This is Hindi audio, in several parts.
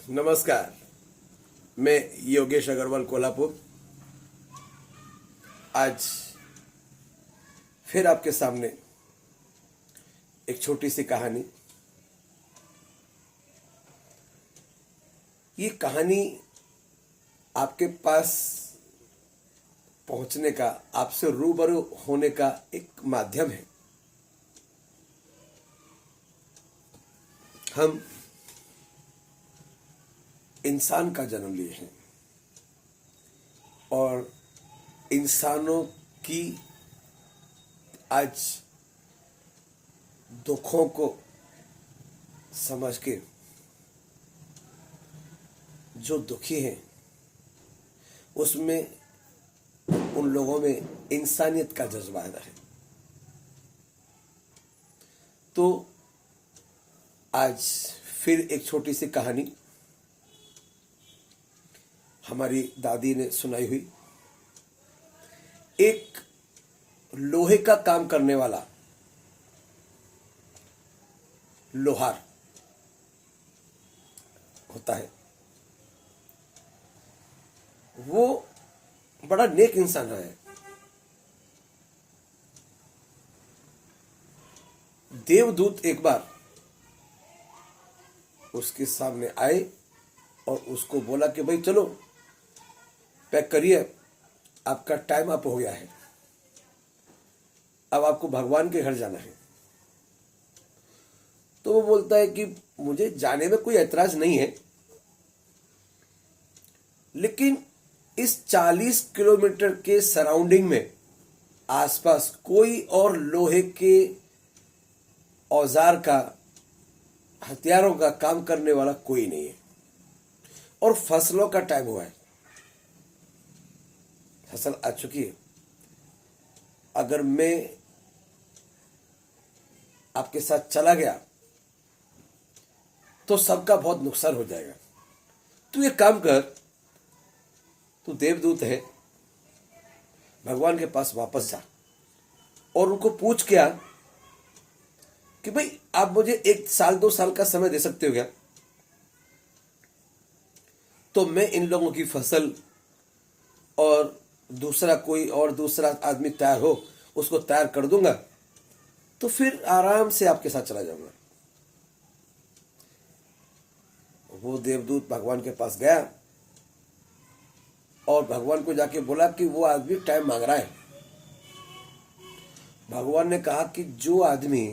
नमस्कार। मैं योगेश अग्रवाल कोल्हापुर आज फिर आपके सामने एक छोटी सी कहानी। ये कहानी आपके पास पहुंचने का, आपसे रूबरू होने का एक माध्यम है। हम इंसान का जन्म लिए हैं और इंसानों की आज दुखों को समझ के जो दुखी हैं उसमें उन लोगों में इंसानियत का जज्बा है। तो आज फिर एक छोटी सी कहानी हमारी दादी ने सुनाई हुई। एक लोहे का काम करने वाला लोहार होता है। वो बड़ा नेक इंसान है। देवदूत एक बार उसके सामने आए और उसको बोला कि भाई चलो पैक करिए, आपका टाइम अप हो गया है, अब आपको भगवान के घर जाना है। तो वो बोलता है कि मुझे जाने में कोई ऐतराज नहीं है, लेकिन इस 40 किलोमीटर के सराउंडिंग में आसपास कोई और लोहे के औजार का, हथियारों का काम करने वाला कोई नहीं है और फसलों का टाइम हुआ है, फसल आ चुकी है। अगर मैं आपके साथ चला गया तो सबका बहुत नुकसान हो जाएगा। तू ये काम कर, तू देवदूत है, भगवान के पास वापस जा और उनको पूछ क्या कि भाई आप मुझे 1 साल 2 साल का समय दे सकते हो क्या? तो मैं इन लोगों की फसल और दूसरा आदमी तैयार हो उसको तैयार कर दूंगा, तो फिर आराम से आपके साथ चला जाऊंगा। वो देवदूत भगवान के पास गया और भगवान को जाके बोला कि वो आदमी टाइम मांग रहा है। भगवान ने कहा कि जो आदमी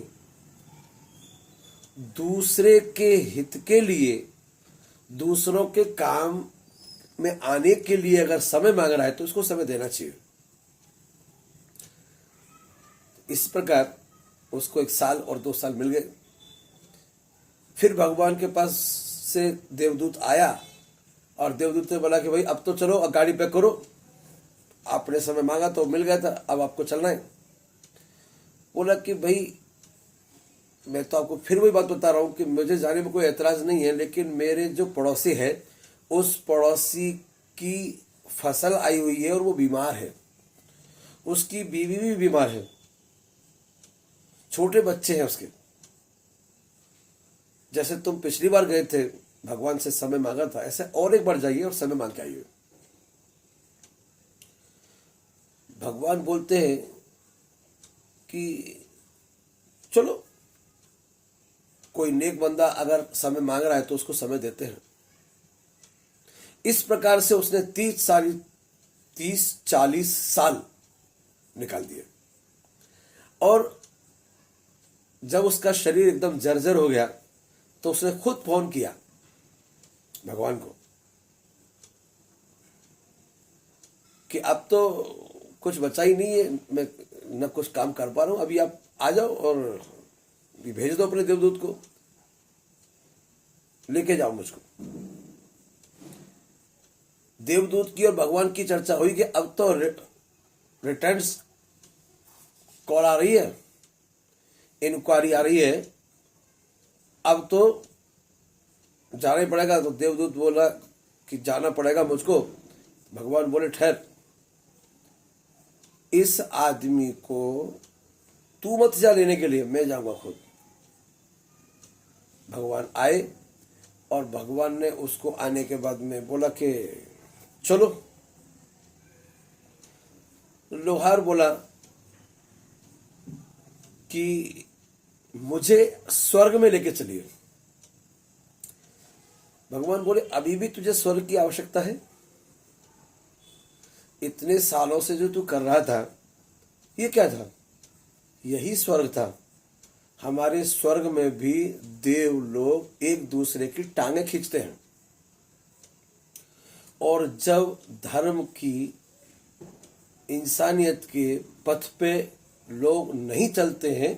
दूसरे के हित के लिए, दूसरों के काम में आने के लिए अगर समय मांग रहा है तो उसको समय देना चाहिए। इस प्रकार उसको 1 साल और 2 साल मिल गए। फिर भगवान के पास से देवदूत आया और देवदूत ने बोला कि भाई अब तो चलो, अब गाड़ी पैक करो, आपने समय मांगा तो मिल गया था, अब आपको चलना है। बोला कि भाई मैं तो आपको फिर वही बात बता रहा हूं कि मुझे जाने में कोई एतराज नहीं है, लेकिन मेरे जो पड़ोसी है उस पड़ोसी की फसल आई हुई है और वो बीमार है, उसकी बीवी भी बीमार है, छोटे बच्चे हैं उसके। जैसे तुम पिछली बार गए थे, भगवान से समय मांगा था, ऐसे और एक बार जाइए और समय मांग के आइए। भगवान बोलते हैं कि चलो, कोई नेक बंदा अगर समय मांग रहा है तो उसको समय देते हैं। इस प्रकार से उसने 30-40 साल निकाल दिए और जब उसका शरीर एकदम जर्जर हो गया तो उसने खुद फोन किया भगवान को कि अब तो कुछ बचा ही नहीं है, मैं न कुछ काम कर पा रहा हूं, अभी आप आ जाओ और भेज दो अपने देवदूत को, लेके जाओ मुझको। देवदूत की और भगवान की चर्चा हुई कि अब तो रिटर्न्स कॉल आ रही है, इंक्वायरी आ रही है, अब तो जाना ही पड़ेगा। तो देवदूत बोला कि जाना पड़ेगा मुझको। भगवान बोले ठहर, इस आदमी को तू मत जा लेने के लिए, मैं जाऊंगा खुद। भगवान आए और भगवान ने उसको आने के बाद में बोला कि चलो। लोहार बोला कि मुझे स्वर्ग में लेके चलिए। भगवान बोले अभी भी तुझे स्वर्ग की आवश्यकता है? इतने सालों से जो तू कर रहा था ये क्या था? यही स्वर्ग था। हमारे स्वर्ग में भी देव लोग एक दूसरे की टांगे खींचते हैं, और जब धर्म की, इंसानियत के पथ पे लोग नहीं चलते हैं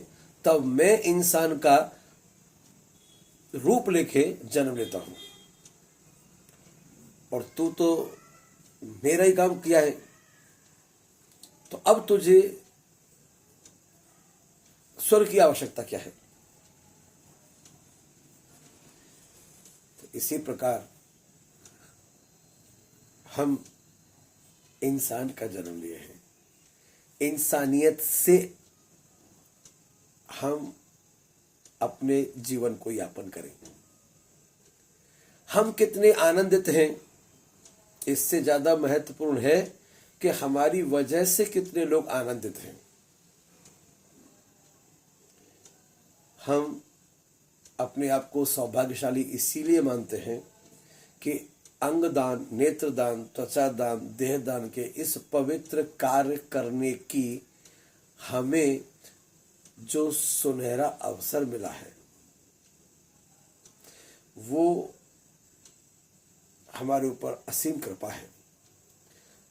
तब मैं इंसान का रूप लेके जन्म लेता हूं, और तू तो मेरा ही काम किया है, तो अब तुझे स्वर्ग की आवश्यकता क्या है? तो इसी प्रकार हम इंसान का जन्म लिए हैं। इंसानियत से हम अपने जीवन को यापन करें। हम कितने आनंदित हैं, इससे ज्यादा महत्वपूर्ण है कि हमारी वजह से कितने लोग आनंदित हैं। हम अपने आप को सौभाग्यशाली इसीलिए मानते हैं कि अंगदान, नेत्रदान, त्वचा दान, देहदान के इस पवित्र कार्य करने की हमें जो सुनहरा अवसर मिला है वो हमारे ऊपर असीम कृपा है।